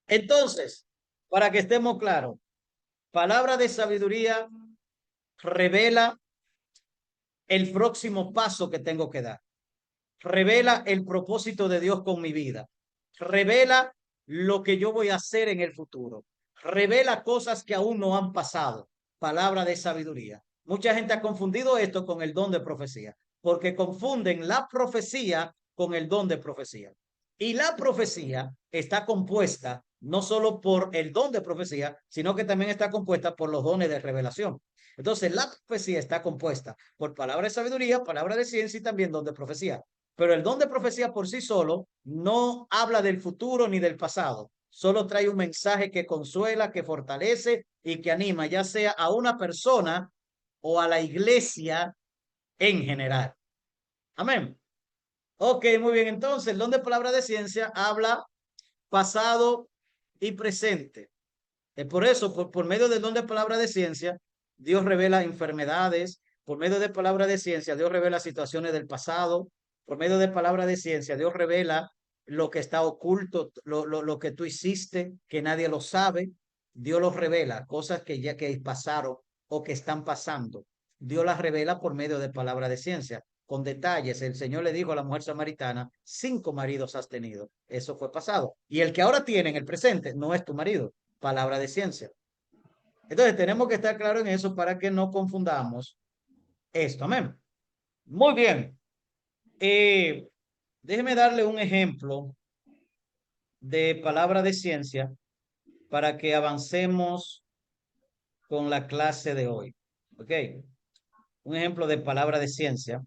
Entonces, para que estemos claros, palabra de sabiduría revela el próximo paso que tengo que dar. Revela el propósito de Dios con mi vida. Revela lo que yo voy a hacer en el futuro. Revela cosas que aún no han pasado. Palabra de sabiduría. Mucha gente ha confundido esto con el don de profecía, porque confunden la profecía con el don de profecía. Y la profecía está compuesta no solo por el don de profecía, sino que también está compuesta por los dones de revelación. Entonces, la profecía está compuesta por palabra de sabiduría, palabra de ciencia y también don de profecía. Pero el don de profecía por sí solo no habla del futuro ni del pasado. Solo trae un mensaje que consuela, que fortalece y que anima, ya sea a una persona o a la iglesia en general. Amén. Ok, muy bien. Entonces, el don de palabra de ciencia habla pasado y presente. Es por eso, por medio del don de palabra de ciencia, Dios revela enfermedades. Por medio de palabra de ciencia, Dios revela situaciones del pasado. Por medio de palabra de ciencia, Dios revela lo que está oculto, lo que tú hiciste, que nadie lo sabe. Dios los revela, cosas que ya que pasaron o que están pasando. Dios las revela por medio de palabra de ciencia, con detalles. El Señor le dijo a la mujer samaritana, 5 maridos has tenido. Eso fue pasado. Y el que ahora tiene en el presente no es tu marido. Palabra de ciencia. Entonces tenemos que estar claros en eso para que no confundamos esto. Amén. Muy bien. Déjeme darle un ejemplo de palabra de ciencia para que avancemos con la clase de hoy. ¿Ok? Un ejemplo de palabra de ciencia.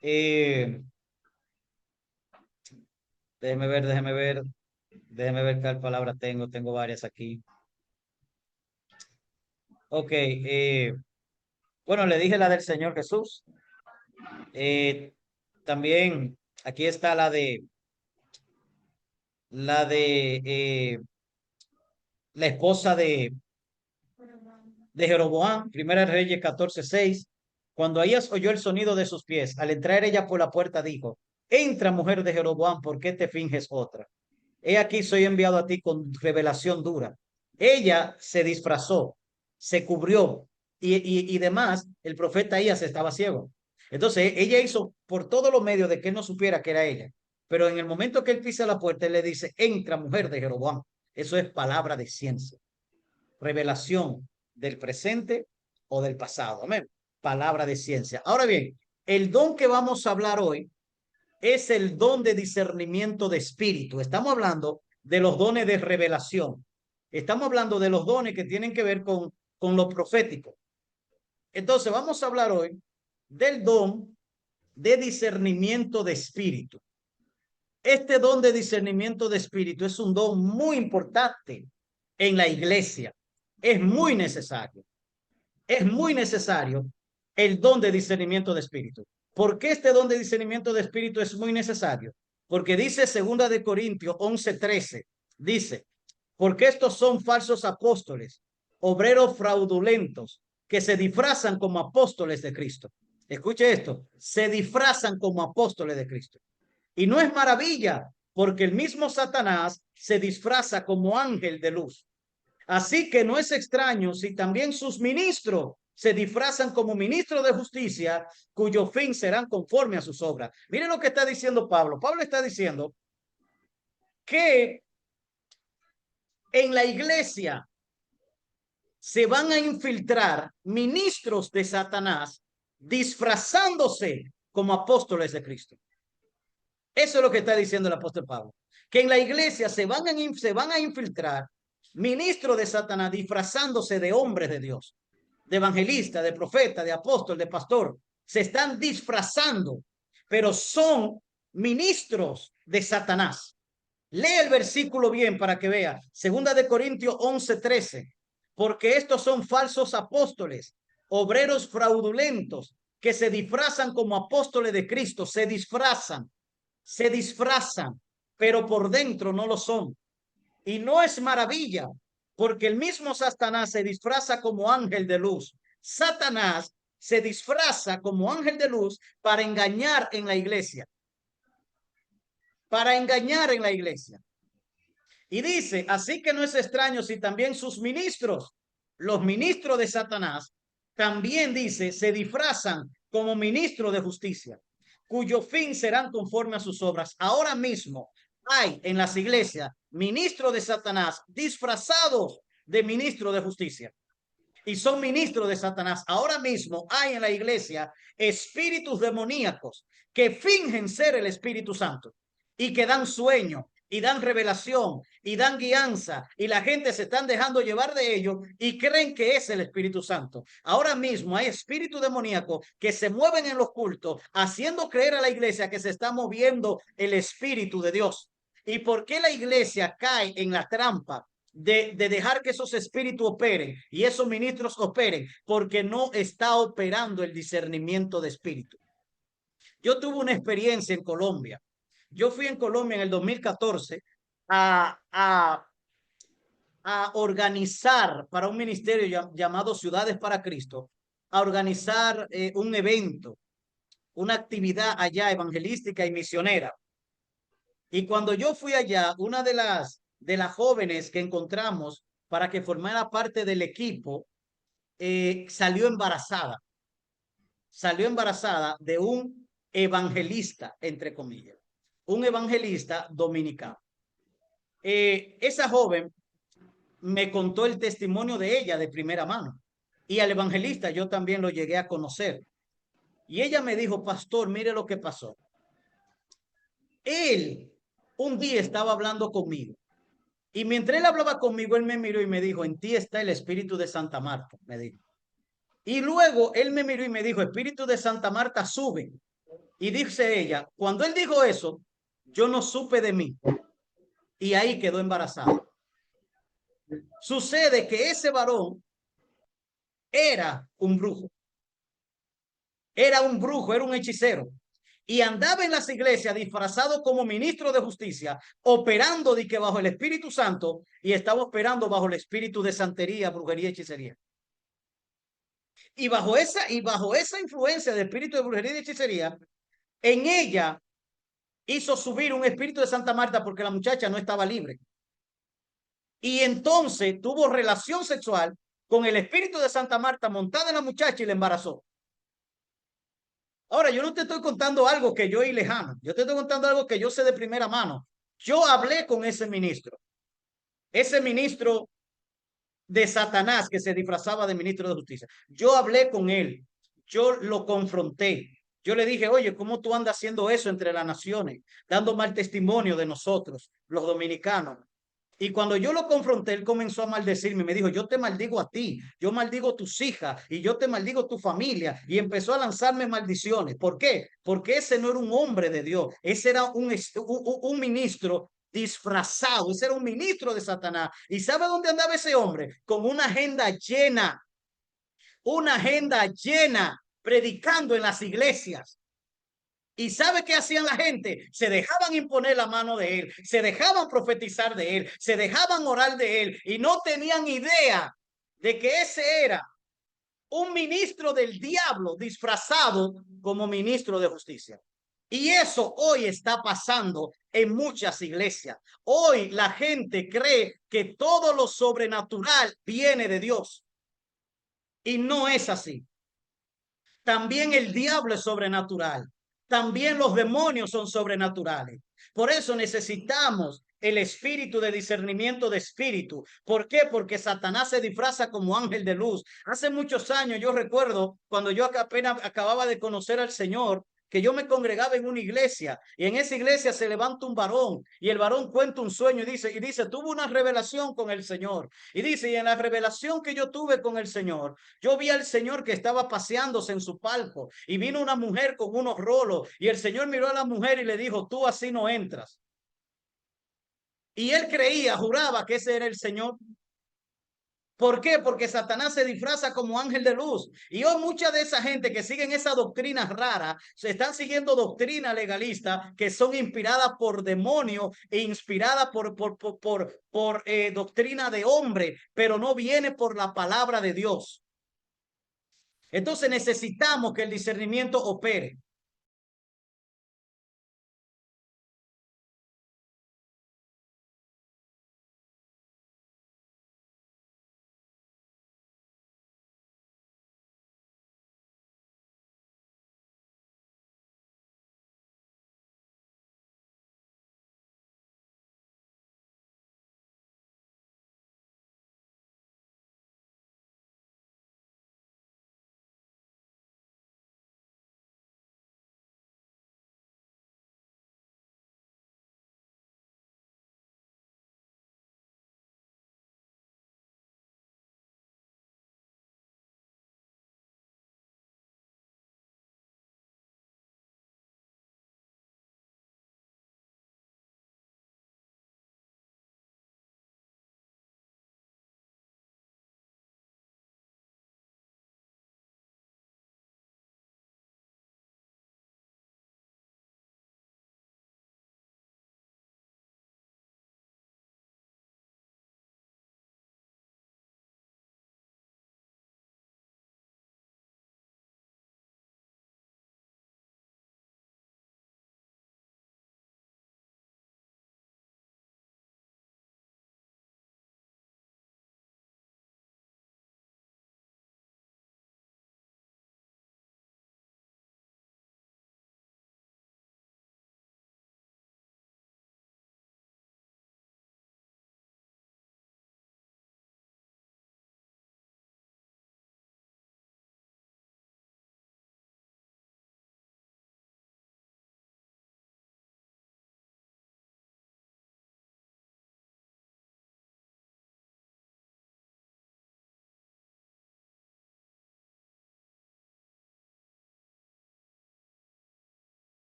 Eh, déjeme ver, déjeme ver, déjeme ver qué palabra tengo. Tengo varias aquí. Ok. Bueno, le dije la del Señor Jesús. Eh, también aquí está la de la esposa de Jeroboam, Primera Reyes 14:6. Cuando Ahías oyó el sonido de sus pies, al entrar ella por la puerta dijo: Entra, mujer de Jeroboam, ¿por qué te finges otra? He aquí soy enviado a ti con revelación dura. Ella se disfrazó, se cubrió y demás, el profeta Ahías estaba ciego. Entonces ella hizo por todos los medios de que él no supiera que era ella. Pero en el momento que él pisa la puerta, él le dice: Entra, mujer de Jeroboam. Eso es palabra de ciencia, revelación del presente o del pasado. Amén. Palabra de ciencia. Ahora bien, el don que vamos a hablar hoy es el don de discernimiento de espíritu. Estamos hablando de los dones de revelación. Estamos hablando de los dones que tienen que ver con lo profético. Entonces, vamos a hablar hoy del don de discernimiento de espíritu. Este don de discernimiento de espíritu es un don muy importante en la iglesia. Es muy necesario. Es muy necesario el don de discernimiento de espíritu. ¿Por qué este don de discernimiento de espíritu es muy necesario? Porque dice 2 Corintios 11:13, dice: porque estos son falsos apóstoles, obreros fraudulentos, que se disfrazan como apóstoles de Cristo. Escuche esto, se disfrazan como apóstoles de Cristo. Y no es maravilla, porque el mismo Satanás se disfraza como ángel de luz. Así que no es extraño si también sus ministros se disfrazan como ministros de justicia, cuyo fin serán conforme a sus obras. Miren lo que está diciendo Pablo. Pablo está diciendo que en la iglesia se van a infiltrar ministros de Satanás disfrazándose como apóstoles de Cristo. Eso es lo que está diciendo el apóstol Pablo. Que en la iglesia se van a infiltrar ministros de Satanás disfrazándose de hombres de Dios, de evangelista, de profeta, de apóstol, de pastor. Se están disfrazando, pero son ministros de Satanás. Lee el versículo bien para que vea. 2 Corintios 11:13. Porque estos son falsos apóstoles, obreros fraudulentos, que se disfrazan como apóstoles de Cristo. Se disfrazan, pero por dentro no lo son. Y no es maravilla, porque el mismo Satanás se disfraza como ángel de luz. Satanás se disfraza como ángel de luz para engañar en la iglesia. Para engañar en la iglesia. Y dice, así que no es extraño si también sus ministros, los ministros de Satanás, también dice, se disfrazan como ministros de justicia, cuyo fin serán conforme a sus obras. Ahora mismo hay en las iglesias ministros de Satanás disfrazados de ministros de justicia y son ministros de Satanás. Ahora mismo hay en la iglesia espíritus demoníacos que fingen ser el Espíritu Santo y que dan sueño y dan revelación y dan guianza y la gente se están dejando llevar de ellos y creen que es el Espíritu Santo. Ahora mismo hay espíritus demoníacos que se mueven en los cultos haciendo creer a la iglesia que se está moviendo el Espíritu de Dios. ¿Y por qué la iglesia cae en la trampa de dejar que esos espíritus operen y esos ministros operen? Porque no está operando el discernimiento de espíritu. Yo tuve una experiencia en Colombia. Yo fui en Colombia en el 2014 a, a, a organizar para un ministerio llamado Ciudades para Cristo, a organizar un evento, una actividad allá evangelística y misionera. Y cuando yo fui allá, una de las jóvenes que encontramos para que formara parte del equipo salió embarazada de un evangelista, entre comillas, un evangelista dominicano. Esa joven me contó el testimonio de ella de primera mano y al evangelista yo también lo llegué a conocer. Y ella me dijo, pastor, mire lo que pasó. Él un día estaba hablando conmigo y mientras él hablaba conmigo, él me miró y me dijo, en ti está el espíritu de Santa Marta, me dijo. Y luego él me miró y me dijo, espíritu de Santa Marta, sube. Y dice ella, cuando él dijo eso, yo no supe de mí. Y ahí quedó embarazada. Sucede que ese varón era un brujo. Era un brujo, era un hechicero. Y andaba en las iglesias disfrazado como ministro de justicia, operando de que bajo el Espíritu Santo y estaba operando bajo el espíritu de santería, brujería y hechicería. Y bajo esa influencia de espíritu de brujería y hechicería, en ella hizo subir un espíritu de Santa Marta porque la muchacha no estaba libre. Y entonces tuvo relación sexual con el espíritu de Santa Marta montada en la muchacha y la embarazó. Ahora, yo no te estoy contando algo que yo oí lejano, yo te estoy contando algo que yo sé de primera mano. Yo hablé con ese ministro de Satanás que se disfrazaba de ministro de justicia. Yo hablé con él, yo lo confronté. Yo le dije, oye, ¿cómo tú andas haciendo eso entre las naciones? Dando mal testimonio de nosotros, los dominicanos. Y cuando yo lo confronté, él comenzó a maldecirme. Me dijo, yo te maldigo a ti, yo maldigo tus hijas y yo te maldigo tu familia. Y empezó a lanzarme maldiciones. ¿Por qué? Porque ese no era un hombre de Dios. Ese era un ministro disfrazado. Ese era un ministro de Satanás. ¿Y sabe dónde andaba ese hombre? Con una agenda llena, predicando en las iglesias. ¿Y sabe qué hacían la gente? Se dejaban imponer la mano de él, se dejaban profetizar de él, se dejaban orar de él y no tenían idea de que ese era un ministro del diablo disfrazado como ministro de justicia. Y eso hoy está pasando en muchas iglesias. Hoy la gente cree que todo lo sobrenatural viene de Dios y no es así. También el diablo es sobrenatural. También los demonios son sobrenaturales. Por eso necesitamos el espíritu de discernimiento de espíritu. ¿Por qué? Porque Satanás se disfraza como ángel de luz. Hace muchos años yo recuerdo cuando yo apenas acababa de conocer al Señor, que yo me congregaba en una iglesia y en esa iglesia se levanta un varón y el varón cuenta un sueño y dice, tuvo una revelación con el Señor. Y dice, y en la revelación que yo tuve con el Señor, yo vi al Señor que estaba paseándose en su palco y vino una mujer con unos rolos y el Señor miró a la mujer y le dijo, tú así no entras. Y él creía, juraba que ese era el Señor. ¿Por qué? Porque Satanás se disfraza como ángel de luz. Y hoy mucha de esa gente que siguen esa doctrina rara, se están siguiendo doctrina legalista que son inspiradas por demonios e inspiradas por doctrina de hombre, pero no viene por la palabra de Dios. Entonces necesitamos que el discernimiento opere.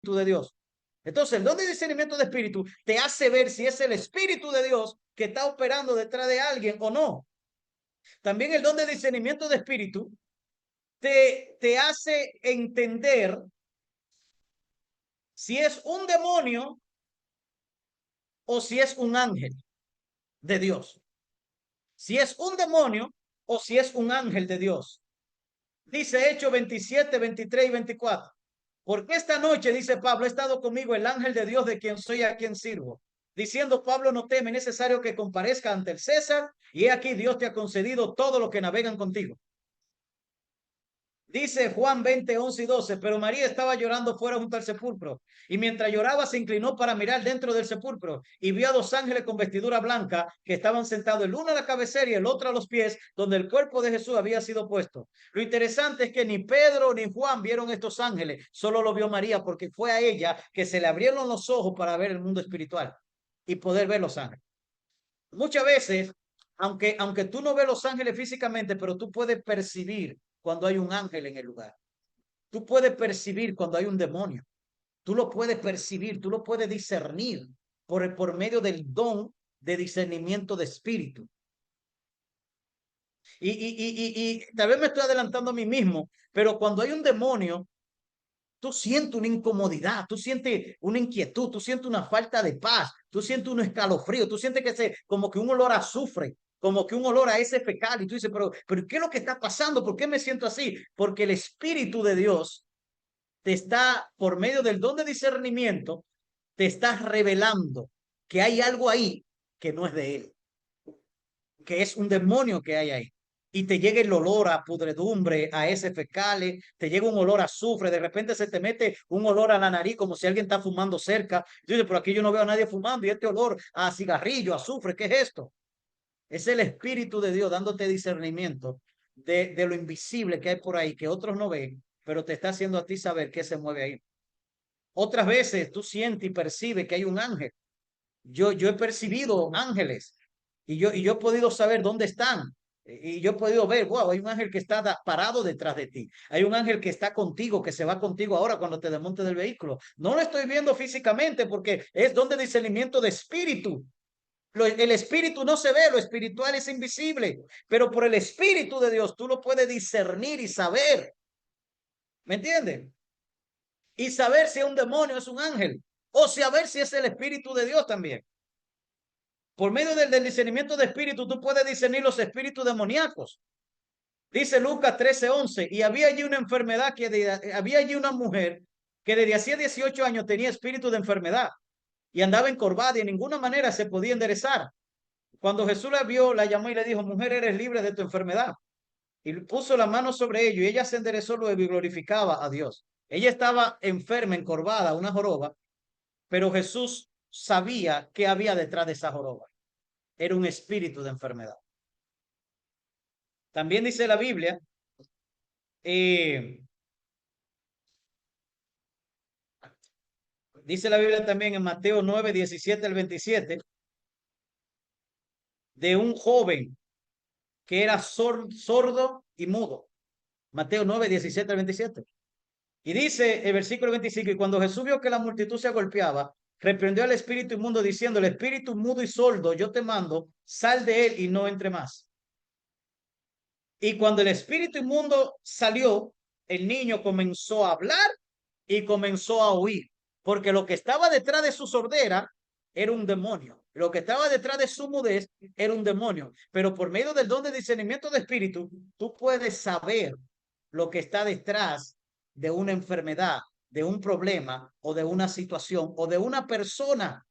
espíritu de Dios. Entonces, el don de discernimiento de espíritu te hace ver si es el espíritu de Dios que está operando detrás de alguien o no. También el don de discernimiento de espíritu te hace entender si es un demonio o si es un ángel de Dios. Si es un demonio o si es un ángel de Dios. Dice Hechos 27, 23 y 24. Porque esta noche, dice Pablo, ha estado conmigo el ángel de Dios de quien soy, a quien sirvo. Diciendo Pablo, no teme, necesario que comparezca ante el César, y he aquí Dios te ha concedido todo lo que navegan contigo. Dice Juan 20, 11 y 12, pero María estaba llorando fuera junto al sepulcro, y mientras lloraba se inclinó para mirar dentro del sepulcro, y vio a dos ángeles con vestidura blanca, que estaban sentados el uno a la cabecera y el otro a los pies, donde el cuerpo de Jesús había sido puesto. Lo interesante es que ni Pedro ni Juan vieron estos ángeles, solo lo vio María, porque fue a ella que se le abrieron los ojos para ver el mundo espiritual y poder ver los ángeles. Muchas veces, aunque tú no ves los ángeles físicamente, pero tú puedes percibir cuando hay un ángel en el lugar. Tú puedes percibir cuando hay un demonio. Tú lo puedes percibir, tú lo puedes discernir por medio del don de discernimiento de espíritu. Y tal vez me estoy adelantando a mí mismo, pero cuando hay un demonio, tú sientes una incomodidad, tú sientes una inquietud, tú sientes una falta de paz, tú sientes un escalofrío, tú sientes como que un olor a azufre, como que un olor a ese fecal, y tú dices, pero ¿qué es lo que está pasando? ¿Por qué me siento así? Porque el Espíritu de Dios te está, por medio del don de discernimiento, te está revelando que hay algo ahí que no es de Él, que es un demonio que hay ahí. Y te llega el olor a pudredumbre, a ese fecales, te llega un olor a azufre, de repente se te mete un olor a la nariz como si alguien está fumando cerca. Y dices, pero aquí yo no veo a nadie fumando y este olor a cigarrillo, a azufre, ¿qué es esto? Es el Espíritu de Dios dándote discernimiento de lo invisible que hay por ahí, que otros no ven, pero te está haciendo a ti saber qué se mueve ahí. Otras veces tú sientes y percibes que hay un ángel. Yo he percibido ángeles y yo he podido saber dónde están. Y yo he podido ver, wow, hay un ángel que está parado detrás de ti. Hay un ángel que está contigo, que se va contigo ahora cuando te desmontes del vehículo. No lo estoy viendo físicamente porque es donde discernimiento de espíritu. El espíritu no se ve, lo espiritual es invisible, pero por el espíritu de Dios tú lo puedes discernir y saber. ¿Me entienden? Y saber si es un demonio, es un ángel, o saber si es el espíritu de Dios también. Por medio del discernimiento de espíritu, tú puedes discernir los espíritus demoníacos. Dice Lucas 13:11, y había allí una enfermedad había allí una mujer que desde hacía 18 años tenía espíritu de enfermedad y andaba encorvada y en ninguna manera se podía enderezar. Cuando Jesús la vio, la llamó y le dijo, mujer, eres libre de tu enfermedad. Y puso la mano sobre ello y ella se enderezó luego y glorificaba a Dios. Ella estaba enferma, encorvada, una joroba, pero Jesús sabía qué había detrás de esa joroba. Era un espíritu de enfermedad. También dice la Biblia, dice la Biblia también en Mateo 9, 17 al 27, de un joven que era sordo y mudo. Mateo 9, 17 al 27. Y dice el versículo 25, y cuando Jesús vio que la multitud se golpeaba, reprendió al espíritu inmundo diciendo, el espíritu mudo y sordo, yo te mando, sal de él y no entre más. Y cuando el espíritu inmundo salió, el niño comenzó a hablar y comenzó a oír, porque lo que estaba detrás de su sordera era un demonio. Lo que estaba detrás de su mudez era un demonio. Pero por medio del don de discernimiento de espíritu, tú puedes saber lo que está detrás de una enfermedad, de un problema o de una situación o de una persona.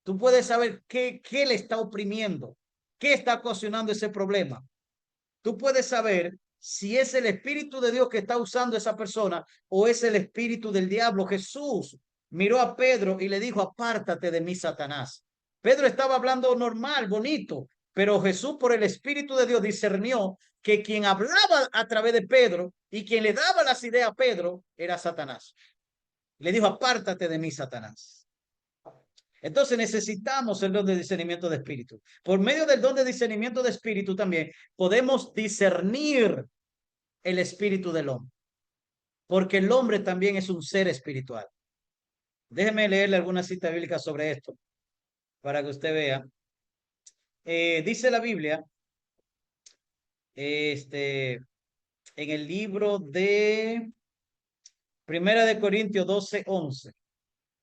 Tú puedes saber qué le está oprimiendo, qué está ocasionando ese problema. Tú puedes saber si es el Espíritu de Dios que está usando esa persona o es el Espíritu del diablo. Jesús miró a Pedro y le dijo, apártate de mí, Satanás. Pedro estaba hablando normal, bonito, pero Jesús por el Espíritu de Dios discernió que quien hablaba a través de Pedro y quien le daba las ideas a Pedro era Satanás. Le dijo, apártate de mí, Satanás. Entonces necesitamos el don de discernimiento de espíritu. Por medio del don de discernimiento de espíritu también podemos discernir el espíritu del hombre. Porque el hombre también es un ser espiritual. Déjeme leerle alguna cita bíblica sobre esto para que usted vea. Dice la Biblia, este, en el libro de Primera de Corintios 12:11.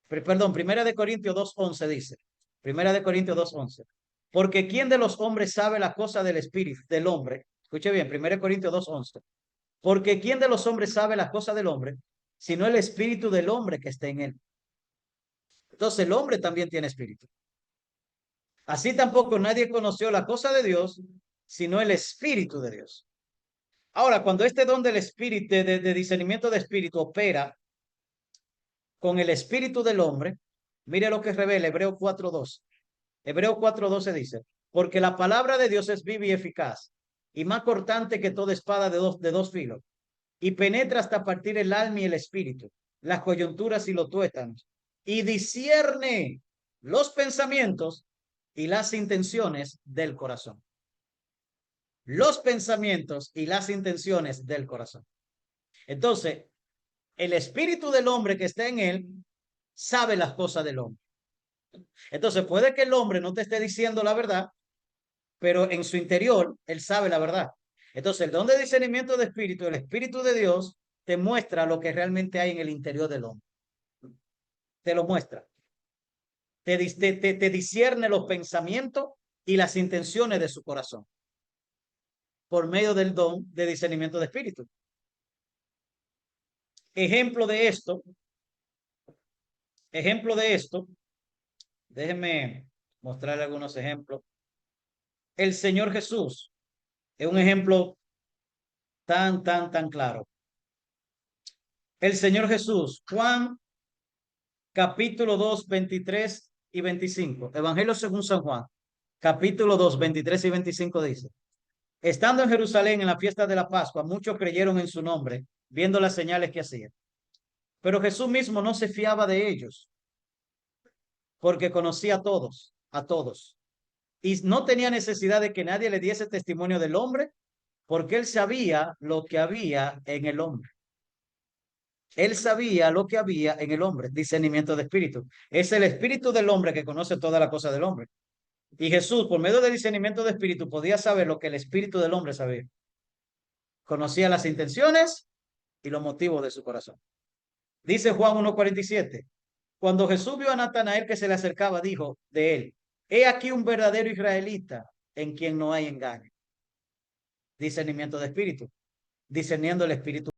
Perdón, Primera de Corintios 2:11 dice. Primera de Corintios 2:11. Porque ¿quién de los hombres sabe la cosa del espíritu del hombre? Escuche bien, Primera de Corintios 2:11. Porque ¿quién de los hombres sabe la cosa del hombre, sino el espíritu del hombre que está en él? Entonces el hombre también tiene espíritu. Así tampoco nadie conoció la cosa de Dios, sino el espíritu de Dios. Ahora, cuando este don del espíritu, de discernimiento de espíritu opera con el espíritu del hombre, mire lo que revela Hebreos 4:2. Hebreos 4:12 dice, porque la palabra de Dios es viva y eficaz, y más cortante que toda espada de dos filos, y penetra hasta partir el alma y el espíritu, las coyunturas y los tuétanos, y discierne los pensamientos y las intenciones del corazón. Los pensamientos y las intenciones del corazón. Entonces, el espíritu del hombre que está en él sabe las cosas del hombre. Entonces, puede que el hombre no te esté diciendo la verdad, pero en su interior él sabe la verdad. Entonces, el don de discernimiento de espíritu, el espíritu de Dios, te muestra lo que realmente hay en el interior del hombre. Te lo muestra. Te discierne los pensamientos y las intenciones de su corazón por medio del don de discernimiento de espíritu. Ejemplo de esto, ejemplo de esto, déjenme mostrarle algunos ejemplos. El Señor Jesús es un ejemplo tan claro. El Señor Jesús, Juan capítulo 2 23 y 25. Evangelio según San Juan, capítulo 2 23 y 25 dice, estando en Jerusalén en la fiesta de la Pascua, muchos creyeron en su nombre, viendo las señales que hacía. Pero Jesús mismo no se fiaba de ellos, porque conocía a todos, y no tenía necesidad de que nadie le diese testimonio del hombre, porque él sabía lo que había en el hombre. Él sabía lo que había en el hombre, discernimiento de espíritu. Es el espíritu del hombre que conoce toda la cosa del hombre. Y Jesús, por medio del discernimiento de espíritu, podía saber lo que el espíritu del hombre sabía. Conocía las intenciones y los motivos de su corazón. Dice Juan 1:47. Cuando Jesús vio a Natanael que se le acercaba, dijo de él, he aquí un verdadero israelita en quien no hay engaño. Discernimiento de espíritu, discerniendo el espíritu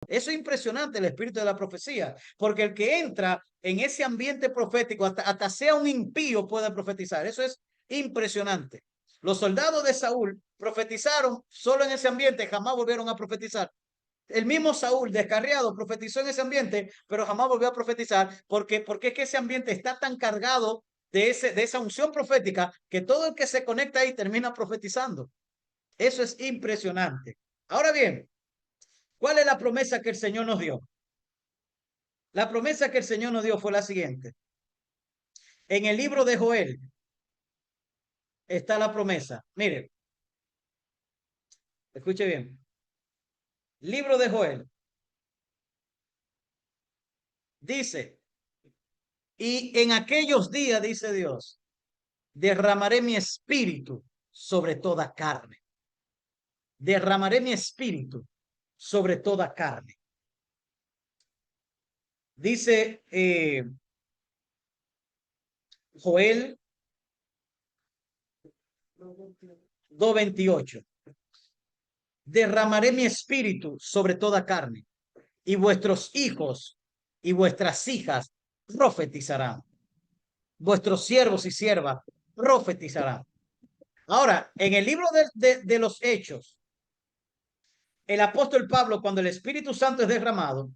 Eso es impresionante, el espíritu de la profecía, porque el que entra en ese ambiente profético, hasta sea un impío, puede profetizar. Eso es impresionante. Los soldados de Saúl profetizaron solo en ese ambiente, jamás volvieron a profetizar. El mismo Saúl, descarriado, profetizó en ese ambiente, pero jamás volvió a profetizar, porque es que ese ambiente está tan cargado de esa unción profética que todo el que se conecta ahí termina profetizando. Eso es impresionante. Ahora bien, ¿cuál es la promesa que el Señor nos dio? La promesa que el Señor nos dio fue la siguiente. En el libro de Joel está la promesa. Mire, escuche bien. Libro de Joel dice, y en aquellos días, dice Dios, derramaré mi espíritu sobre toda carne. Derramaré mi espíritu sobre toda carne. Dice Joel 2:28. Derramaré mi espíritu sobre toda carne, y vuestros hijos y vuestras hijas profetizarán. Vuestros siervos y siervas profetizarán. Ahora, en el libro de los Hechos, el apóstol Pablo, cuando el Espíritu Santo es derramado,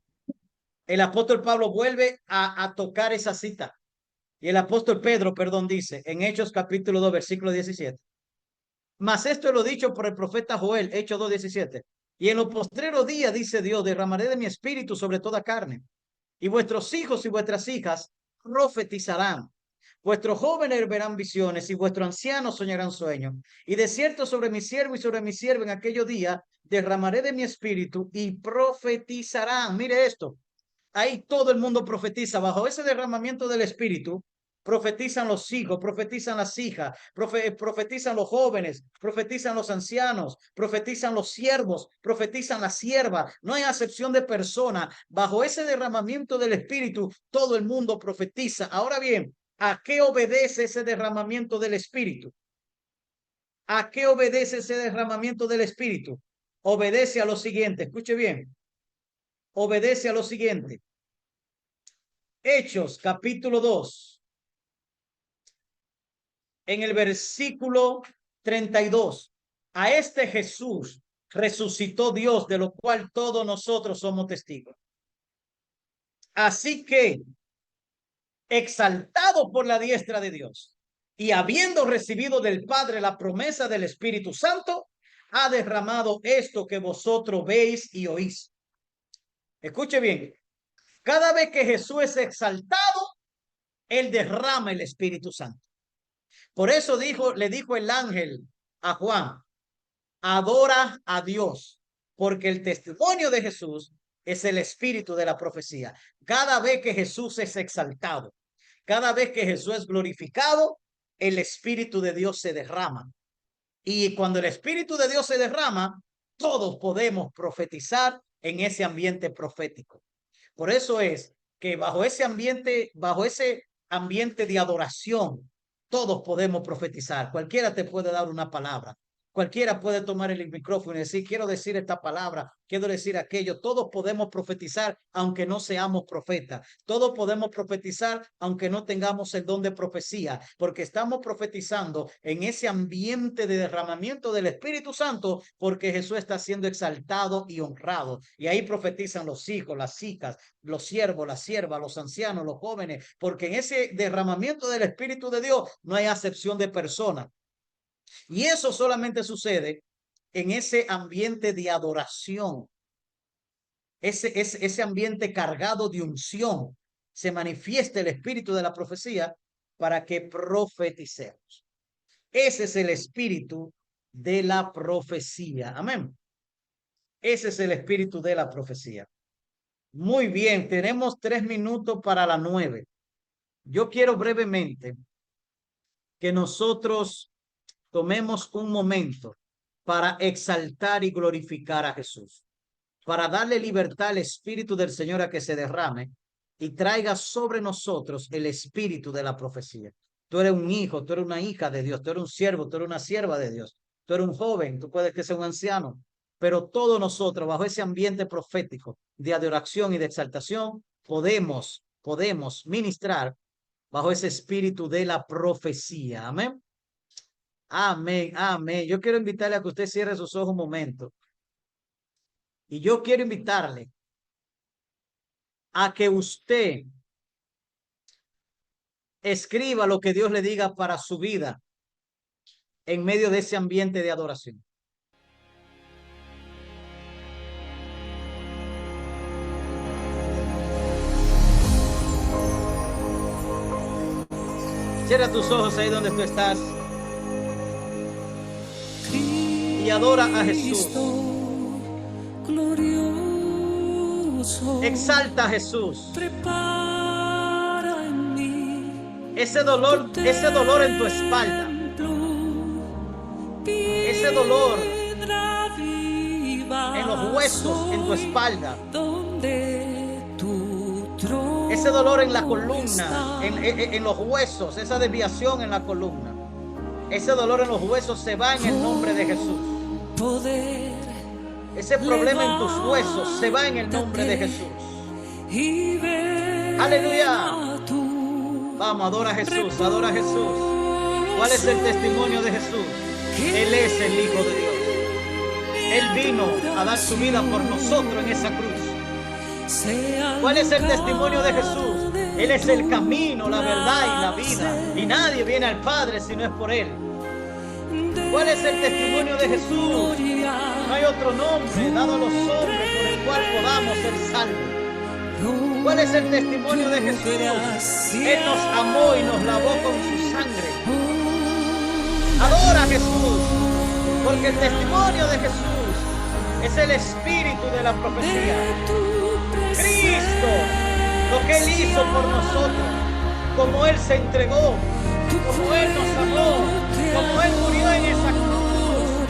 el apóstol Pablo vuelve a tocar esa cita. Y el apóstol Pedro, perdón, dice en Hechos capítulo 2, versículo 17. Mas esto es lo dicho por el profeta Joel, Hechos 2:17. Y en los postreros días, dice Dios, derramaré de mi espíritu sobre toda carne. Y vuestros hijos y vuestras hijas profetizarán. Vuestros jóvenes verán visiones y vuestros ancianos soñarán sueños. Y de cierto sobre mi siervo y sobre mi sierva en aquellos días derramaré de mi espíritu y profetizarán. Mire esto. Ahí todo el mundo profetiza. Bajo ese derramamiento del espíritu, profetizan los hijos, profetizan las hijas, profetizan los jóvenes, profetizan los ancianos, profetizan los siervos, profetizan las siervas. No hay acepción de persona. Bajo ese derramamiento del espíritu, todo el mundo profetiza. Ahora bien, ¿a qué obedece ese derramamiento del espíritu? ¿A qué obedece ese derramamiento del espíritu? Obedece a lo siguiente. Escuche bien. Obedece a lo siguiente. Hechos capítulo 2, en el versículo 32. A este Jesús resucitó Dios, de lo cual todos nosotros somos testigos. Así que, exaltado por la diestra de Dios y habiendo recibido del Padre la promesa del Espíritu Santo, ha derramado esto que vosotros veis y oís. Escuche bien. Cada vez que Jesús es exaltado, él derrama el Espíritu Santo. Por eso le dijo el ángel a Juan, adora a Dios, porque el testimonio de Jesús es el espíritu de la profecía. Cada vez que Jesús es exaltado, cada vez que Jesús es glorificado, el espíritu de Dios se derrama. Y cuando el espíritu de Dios se derrama, todos podemos profetizar en ese ambiente profético. Por eso es que bajo ese ambiente de adoración, todos podemos profetizar. Cualquiera te puede dar una palabra. Cualquiera puede tomar el micrófono y decir, quiero decir esta palabra, quiero decir aquello. Todos podemos profetizar aunque no seamos profetas. Todos podemos profetizar aunque no tengamos el don de profecía, porque estamos profetizando en ese ambiente de derramamiento del Espíritu Santo, porque Jesús está siendo exaltado y honrado. Y ahí profetizan los hijos, las hijas, los siervos, las siervas, los ancianos, los jóvenes, porque en ese derramamiento del Espíritu de Dios no hay acepción de personas. Y eso solamente sucede en ese ambiente de adoración, ese ambiente cargado de unción. Se manifiesta el espíritu de la profecía para que profeticemos. Ese es el espíritu de la profecía. Amén. Ese es el espíritu de la profecía. Muy bien, tenemos 3 minutos para las 9. Yo quiero brevemente que nosotros tomemos un momento para exaltar y glorificar a Jesús, para darle libertad al Espíritu del Señor a que se derrame y traiga sobre nosotros el espíritu de la profecía. Tú eres un hijo, tú eres una hija de Dios, tú eres un siervo, tú eres una sierva de Dios, tú eres un joven, tú puedes que sea un anciano, pero todos nosotros, bajo ese ambiente profético de adoración y de exaltación, podemos ministrar bajo ese espíritu de la profecía. Amén. Amén, amén. Yo quiero invitarle a que usted cierre sus ojos un momento. Y yo quiero invitarle a que usted escriba lo que Dios le diga para su vida en medio de ese ambiente de adoración. Cierra tus ojos ahí donde tú estás y adora a Jesús. Exalta a Jesús. Ese dolor en tu espalda, ese dolor en los huesos en tu espalda, ese dolor en la columna, en los huesos, esa desviación en la columna, ese dolor en los huesos se va en el nombre de Jesús. Ese problema en tus huesos se va en el nombre de Jesús. Aleluya. Vamos, adora a Jesús, adora a Jesús. ¿Cuál es el testimonio de Jesús? Él es el Hijo de Dios. Él vino a dar su vida por nosotros en esa cruz. ¿Cuál es el testimonio de Jesús? Él es el camino, la verdad y la vida. Y nadie viene al Padre si no es por Él. ¿Cuál es el testimonio de Jesús? No hay otro nombre dado a los hombres por el cual podamos ser salvos. ¿Cuál es el testimonio de Jesús? Él nos amó y nos lavó con su sangre. Adora a Jesús, porque el testimonio de Jesús es el espíritu de la profecía. Cristo, lo que Él hizo por nosotros, como Él se entregó, como Él nos amó, como Él murió en esa cruz.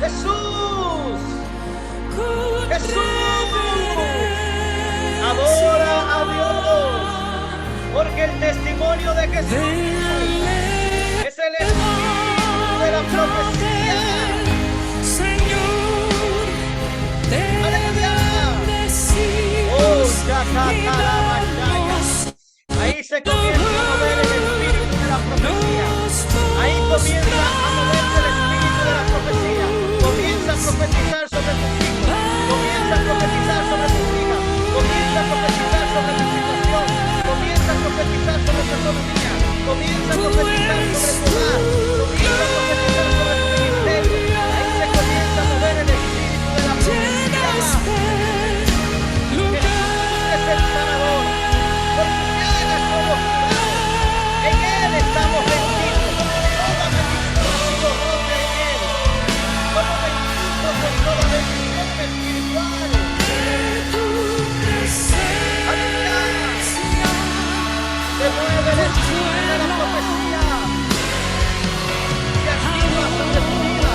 Jesús, Jesús. Adora a Dios, porque el testimonio de Jesús es el espíritu de la profecía. Señor, ¡Aleluya! ¡Oh, ahí se comienza a mover el espíritu de la profecía. Ahí comienza a moverse el espíritu de la profecía. Comienza a profetizar sobre tus hijos. Comienza a profetizar sobre tus hijas. Comienza a profetizar sobre tu situación. Comienza a profetizar sobre tu economía. Comienza a profetizar sobre tu hogar. Comienza a profetizar sobre tu ministerio. Ahí se comienza a mover el espíritu de la profecía. Jesús es el sanador. Porque llagas somos curados. En Él estamos benditos. Toda bendición y gozosa en Él. Somos benditos con toda bendición espiritual. Se mueve el espíritu de la profecía. Se activa sobre tu vida.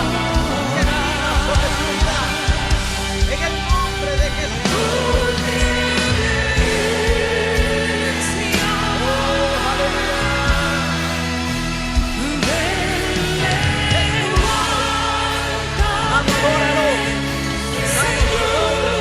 Se activa sobre tu vida. En el nombre de Jesús. Oh, aleluya. Adóralo. Damos su nombre de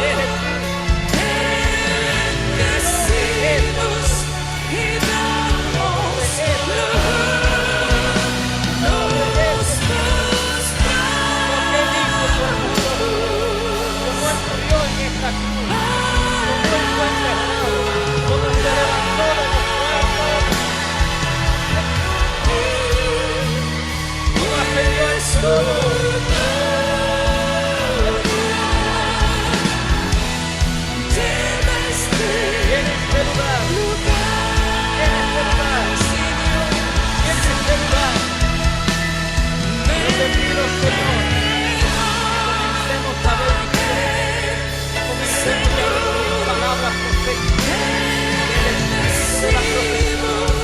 Jesús. Todo